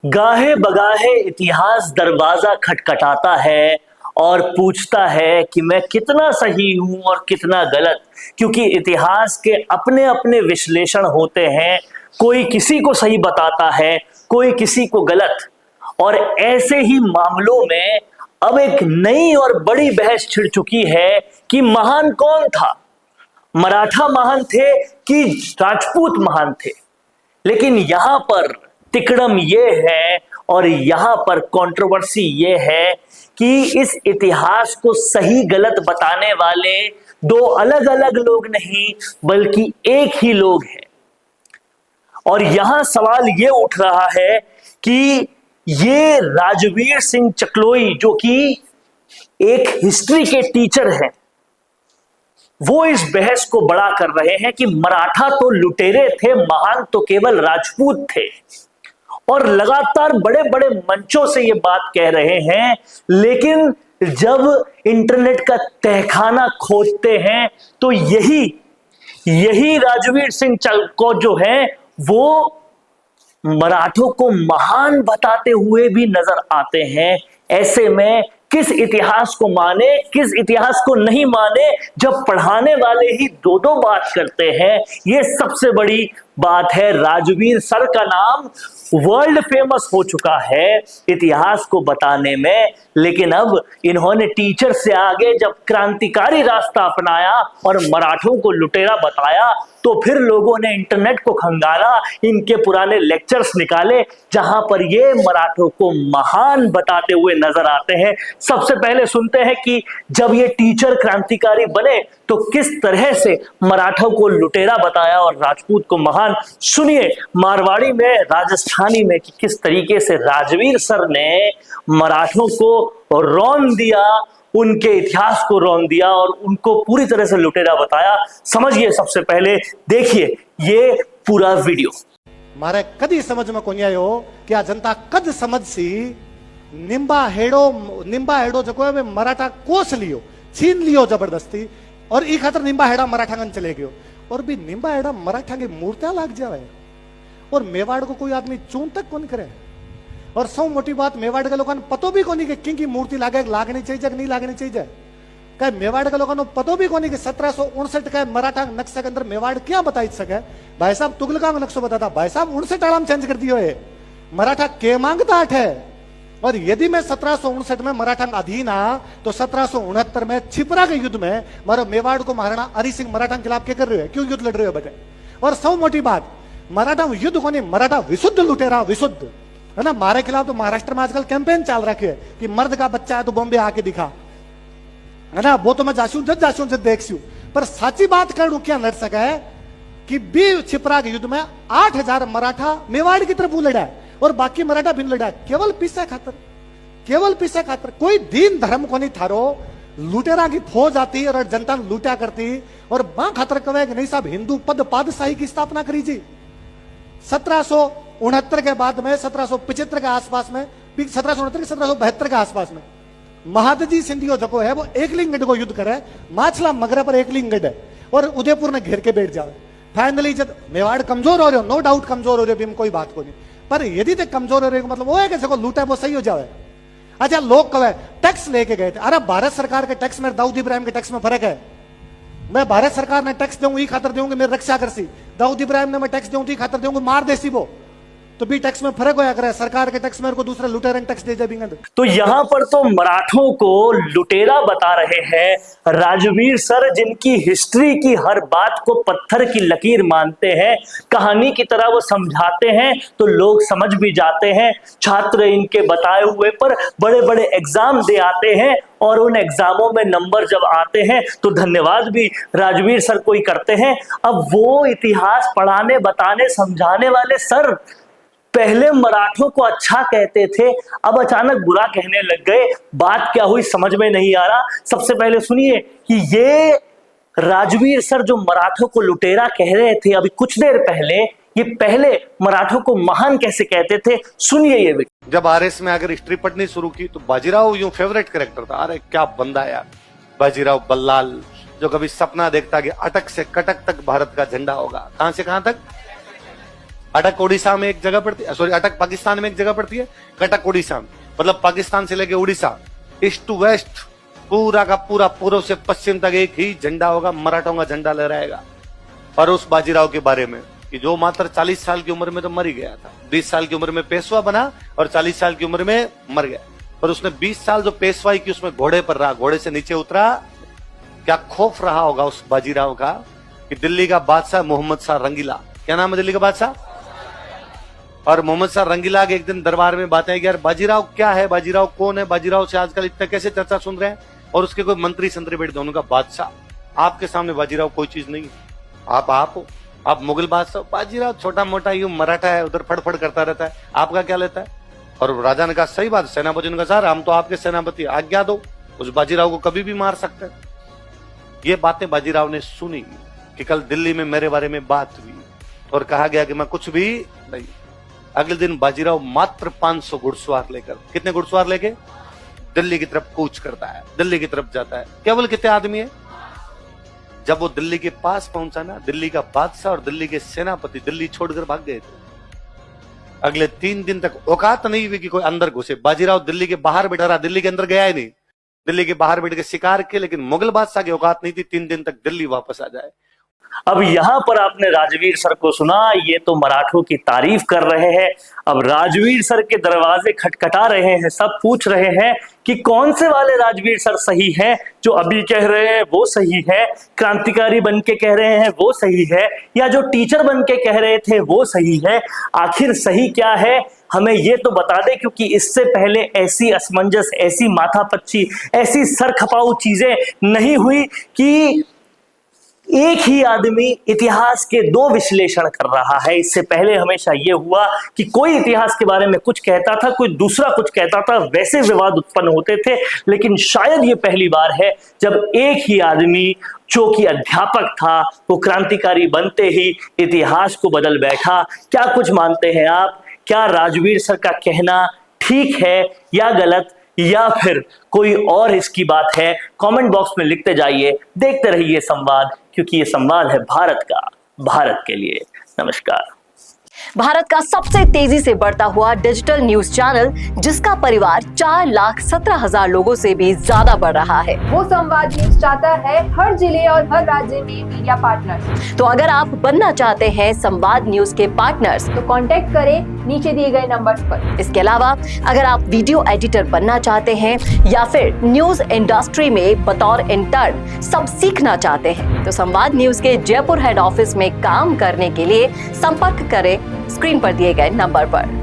गाहे बगाहे इतिहास दरवाजा खटखटाता है और पूछता है कि मैं कितना सही हूं और कितना गलत। क्योंकि इतिहास के अपने अपने विश्लेषण होते हैं। कोई किसी को सही बताता है, कोई किसी को गलत। और ऐसे ही मामलों में अब एक नई और बड़ी बहस छिड़ चुकी है कि महान कौन था, मराठा महान थे कि राजपूत महान थे। लेकिन यहां पर तिकड़म ये है और यहां पर कंट्रोवर्सी ये है कि इस इतिहास को सही गलत बताने वाले दो अलग अलग लोग नहीं बल्कि एक ही लोग हैं। और यहां सवाल ये उठ रहा है कि ये राजवीर सिंह चकलोई, जो कि एक हिस्ट्री के टीचर हैं, वो इस बहस को बड़ा कर रहे हैं कि मराठा तो लुटेरे थे, महान तो केवल राजपूत थे। और लगातार बड़े बड़े मंचों से ये बात कह रहे हैं। लेकिन जब इंटरनेट का तहखाना खोजते हैं तो यही राजवीर सिंह को जो है वो मराठों को महान बताते हुए भी नजर आते हैं। ऐसे में किस इतिहास को माने, किस इतिहास को नहीं माने, जब पढ़ाने वाले ही दो दो बात करते हैं। यह सबसे बड़ी बात है। राजवीर सर का नाम वर्ल्ड फेमस हो चुका है इतिहास को बताने में। लेकिन अब इन्होंने टीचर से आगे जब क्रांतिकारी रास्ता अपनाया और मराठों को लुटेरा बताया, तो फिर लोगों ने इंटरनेट को खंगाला, इनके पुराने लेक्चर्स निकाले जहां पर ये मराठों को महान बताते हुए नजर आते हैं। सबसे पहले सुनते हैं कि जब ये टीचर क्रांतिकारी बने तो किस तरह से मराठों को लुटेरा बताया और राजपूत को महान। सुनिए मारवाड़ी में, राजस्थानी में कि किस तरीके से राजवीर सर ने मराठों को रौंद दिया, उनके इतिहास को रौंद दिया और उनको पूरी तरह से लुटेरा बताया। समझिए, सबसे पहले देखिए ये पूरा वीडियो। मारे कदी समझ में कोनी आयो कि आ जनता कद समझ सी निंबा हेड़ो जो है मराठा कोस लियो, छीन लियो जबरदस्ती, और ई खातर निंबा हेड़ा मराठागन चले गयो। और भी निंबा हेड़ा मराठा की मूर्तियां लाग जावे और मेवाड़ को कोई आदमी चून तक कौन करे। और सौ मोटी बात, मेवाड़ के लोगों पतो भी कोनी कि की मूर्ति लागनी चाहिए नहीं लागनी चाहिए। क्या मेवाड़ के लोगों पतो भी कोनी कि 1759 का मराठा नक्शे के अंदर मेवाड़ क्या बता सके। भाई साहब तुगलका में नक्शा बताता, भाई साहब 59 आराम चेंज कर दियो है। मराठा के मांगता है। और यदि मैं 1759 में मराठा अधीन आ तो 1769 में छिपरा के युद्ध में मारो मेवाड़ को महाराणा हरि सिंह मराठा के खिलाफ क्या कर रहे हो, क्यों युद्ध लड़ रहे हो बेटे। और सौ मोटी बात, मराठा युद्ध को नहीं, मराठा विशुद्ध लुटेरा, विशुद्ध है ना। हमारे खिलाफ तो महाराष्ट्र में आजकल कैंपेन चल रखे है कि मर्द का बच्चा है तो बॉम्बे आके दिखा, है ना। वो तो मैं जासूं जब देखू, पर साची बात करूं क्या लड़ सका है कि बी छिपरा के युद्ध में 8000 मराठा मेवाड़ की तरफ लड़ा है और बाकी मराठा भी लड़ा, केवल पैसा खातर, केवल पैसा खातर। कोई दीन धर्म को नहीं थारो। लुटेरा की फौज आती और जनता लूटा करती और मां खातर कहे नहीं साहब हिंदू पद पादशाही की स्थापना करी जी। 1769 के बाद में 1775 के आसपास में, 1769 1772 के आसपास में महादजी सिंधियो जो है वो एकलिंगगढ़ को युद्ध करे, माछला मगरा पर एकलिंगगढ़ है और उदयपुर ने घेर के बैठ जाए। फाइनली जब मेवाड़ कमजोर हो रहे हो, नो डाउट कमजोर हो रहे हो, कोई बात को नहीं, पर यदि तक कमजोर हो रहे हो मतलब वो है कि जो लूटा है वो सही हो जाए। अच्छा, लोग कहे टैक्स लेके गए थे। अरे भारत सरकार के टैक्स में दाऊद इब्राहिम के टैक्स में फर्क है। मैं भारत सरकार ने टैक्स दूंगी खातर दूंगी मेरी रक्षा करसी, दाऊद इब्राहिम ने मैं टैक्स दूंगी खातर दूंगी मार देसी वो, तो भी टैक्स में फर्क होया करे। सरकार के टैक्स में को दूसरा लुटेरन टैक्स दे देंगे। तो यहां पर तो मराठों को लुटेरा बता रहे हैं राजवीर सर, जिनकी हिस्ट्री की हर बात को पत्थर की लकीर मानते हैं, कहानी की तरह वो समझाते हैं तो लोग समझ भी जाते हैं। छात्र इनके बताए हुए पर बड़े बड़े एग्जाम दे आते हैं और उन एग्जामों में नंबर जब आते हैं तो धन्यवाद भी राजवीर सर को ही करते हैं। अब वो इतिहास पढ़ाने, बताने, समझाने वाले सर पहले मराठों को अच्छा कहते थे, अब अचानक बुरा कहने लग गए। बात क्या हुई समझ में नहीं आ रहा। सबसे पहले सुनिए कि ये राजवीर सर जो मराठों को लुटेरा कह रहे थे अभी कुछ देर पहले, ये पहले मराठों को महान कैसे कहते थे, सुनिए ये वीडियो। जब आरएस में अगर हिस्ट्री पढ़नी शुरू की तो बाजीराव यूं फेवरेट कैरेक्टर था। अरे क्या बंदा यार, बाजीराव बल्लाल, जो कभी सपना देखता कि अटक से कटक तक भारत का झंडा होगा। कहां से कहां तक? अटक उड़ीसा में एक जगह पड़ती है, सॉरी अटक पाकिस्तान में एक जगह पड़ती है, कटक उड़ीसा में, मतलब पाकिस्तान से लेके उड़ीसा ईस्ट टू वेस्ट पूरा का पूरा पूर्व से पश्चिम तक एक ही झंडा होगा, मराठों का झंडा लहराएगा। और उस बाजीराव के बारे में कि जो मात्र 40 साल की उम्र में तो मर ही गया था, 20 साल की उम्र में पेशवा बना और 40 साल की उम्र में मर गया, पर उसने 20 साल जो पेशवाई की उसमें घोड़े पर रहा, घोड़े से नीचे उतरा। क्या खौफ रहा होगा उस बाजीराव का कि दिल्ली का बादशाह मोहम्मद शाह रंगीला, क्या नाम है दिल्ली का बादशाह, और मोहम्मद शाह रंगीला के एक दिन दरबार में बातें आई कि यार बाजीराव क्या है, बाजीराव कौन है, बाजीराव से आजकल इतना कैसे चर्चा सुन रहे हैं, और उसके कोई मंत्री संतरी बैठे दोनों का बादशाह आपके सामने बाजीराव कोई चीज नहीं है, आप हो, आप मुगल बादशाह, बाजीराव छोटा मोटा यूं मराठा है, उधर फड़फड़ करता रहता है, आपका क्या लेता है। और राजा ने कहा सही बात, सेनापति ने कहा सर हम तो आपके सेनापति, आज्ञा दो, उस बाजीराव को कभी भी मार सकते हैं। ये बातें बाजीराव ने सुनी कि कल दिल्ली में मेरे बारे में बात हुई और कहा गया कि मैं कुछ भी नहीं। अगले दिन बाजीराव मात्र 500 घुड़सवार लेकर, कितने घुड़सवार लेके, दिल्ली की तरफ कूच करता है, दिल्ली की तरफ जाता है। केवल कितने आदमी है, जब वो दिल्ली के पास पहुंचा ना, दिल्ली का बादशाह और दिल्ली के सेनापति दिल्ली छोड़कर भाग गए थे। अगले 3 दिन तक औकात नहीं हुई कि कोई अंदर घुसे। बाजीराव दिल्ली के बाहर बैठा रहा, दिल्ली के अंदर गया ही नहीं, दिल्ली के बाहर बैठ के शिकार किए, लेकिन मुगल बादशाह की औकात नहीं थी 3 दिन तक दिल्ली वापस आ जाए। अब यहां पर आपने राजवीर सर को सुना, ये तो मराठों की तारीफ कर रहे हैं। अब राजवीर सर के दरवाजे खटखटा रहे हैं, सब पूछ रहे हैं कि कौन से वाले राजवीर सर सही हैं, जो अभी कह रहे हैं वो सही है, क्रांतिकारी बन के कह रहे हैं वो सही है, या जो टीचर बन के कह रहे थे वो सही है। आखिर सही क्या है हमें ये तो बता दे, क्योंकि इससे पहले ऐसी असमंजस, ऐसी माथापच्ची, ऐसी सर खपाऊ चीजें नहीं हुई कि एक ही आदमी इतिहास के 2 विश्लेषण कर रहा है। इससे पहले हमेशा यह हुआ कि कोई इतिहास के बारे में कुछ कहता था, कोई दूसरा कुछ कहता था, वैसे विवाद उत्पन्न होते थे। लेकिन शायद ये पहली बार है जब एक ही आदमी जो कि अध्यापक था वो क्रांतिकारी बनते ही इतिहास को बदल बैठा। क्या कुछ मानते हैं आप? क्या राजवीर सर का कहना ठीक है या गलत, या फिर कोई और इसकी बात है? कमेंट बॉक्स में लिखते जाइए। देखते रहिए संवाद, क्योंकि ये संवाद है भारत का, भारत के लिए। नमस्कार। भारत का सबसे तेजी से बढ़ता हुआ डिजिटल न्यूज चैनल, जिसका परिवार 4,17,000 लोगों से भी ज्यादा बढ़ रहा है, वो संवाद न्यूज चाहता है हर जिले और हर राज्य में मीडिया पार्टनर्स। तो अगर आप बनना चाहते हैं संवाद न्यूज के पार्टनर्स, तो कांटेक्ट करें नीचे दिए गए नंबर्स पर। इसके अलावा अगर आप वीडियो एडिटर बनना चाहते हैं या फिर न्यूज इंडस्ट्री में बतौर इंटर्न सब सीखना चाहते हैं, तो संवाद न्यूज के जयपुर हेड ऑफिस में काम करने के लिए संपर्क करें स्क्रीन पर दिए गए नंबर पर।